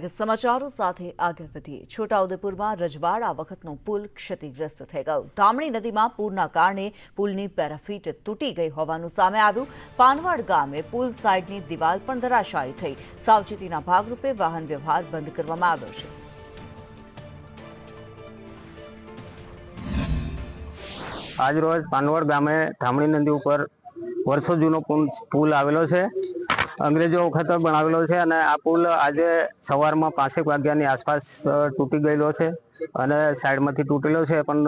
સમાચારો સાથે આગળ વધીએ। છોટાઉદેપુરમાં રજવાડા વખતનો પુલ ક્ષતિગ્રસ્ત થઈ ગયો। ધામણી નદીમાં પૂરના કારણે પુલની પેરાફીટ તૂટી ગઈ હોવાનું સામે આવ્યું। પાનવાડ ગામે પુલ સાઈડની દિવાલ પણ ધરાશાયી થઈ। સાવચેતીના ભાગરૂપે વાહન વ્યવહાર બંધ કરવામાં આવ્યો છે। आज रोज पानवड गामे धामणी नदी पर वर्षो जूनो पुल आवेलो छे। अंग्रेजो वखत बनावेलो छे अने आ पुल आज सवार में 5 वाग्यानी आसपास तूटी गयेलो छे अने साइड में तूटेलो छे पण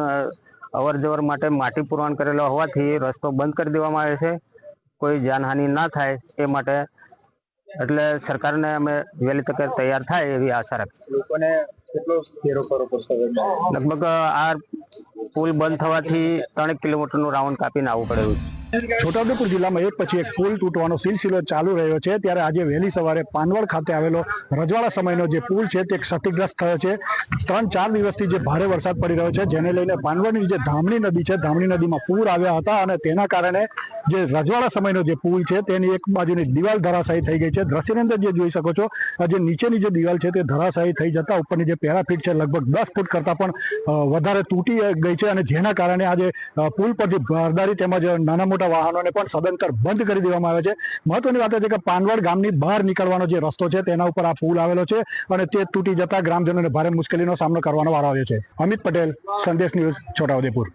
अवर जवर माटे माटी पुरवाण करेलो होवाथी रस्तो बंद कर देवामां आवे छे। कोई जानहानि ना थाय ए माटे एटले सरकारने अमे वहेली तके तैयार थाय एवी आशा राखीए। लोकोने केटलो फेरो करવો પડશે? लगभग आ पुल बंद थवाथी 3 किलोमीटर राउंड कापीने आवવું પડે છે। છોટાઉદેપુર જિલ્લામાં એક પછી એક પુલ તૂટવાનો સિલસિલો ચાલુ રહ્યો છે, ત્યારે આજે વહેલી સવારે પાનવડ ખાતે આવેલો રજવાડા સમયનો જે પુલ છે તે ક્ષતિગ્રસ્ત થયો છે। 3-4 દિવસથી જે ભારે વરસાદ પડી રહ્યો છે, જેને લઈને પાનવડની જે ધામણી નદી છે, ધામણી નદીમાં પૂર આવ્યા હતા અને તેના કારણે જે રજવાડા સમયનો જે પુલ છે તેની એક બાજુની દિવાલ ધરાશાયી થઈ ગઈ છે। દ્રશ્યની અંદર જે જોઈ શકો છો, જે નીચેની જે દિવાલ છે તે ધરાશાયી થઈ જતા ઉપરની જે પેરાફીટ છે લગભગ 10 ફૂટ કરતાં પણ વધારે તૂટી ગઈ છે અને જેના કારણે આજે પુલ પરથી બારદારી તેમજ નાના મોટા વાહનોને પણ સદંતર બંધ કરી દેવામાં આવે છે। મહત્વની વાત છે કે પાનવડ ગામની બહાર નીકળવાનો જે રસ્તો છે તેના ઉપર આ પુલ આવેલો છે અને તે તૂટી જતા ગ્રામજનોને ભારે મુશ્કેલીનો સામનો કરવાનો વારો આવ્યો છે। અમિત પટેલ, સંદેશ ન્યૂઝ, છોટાઉદેપુર।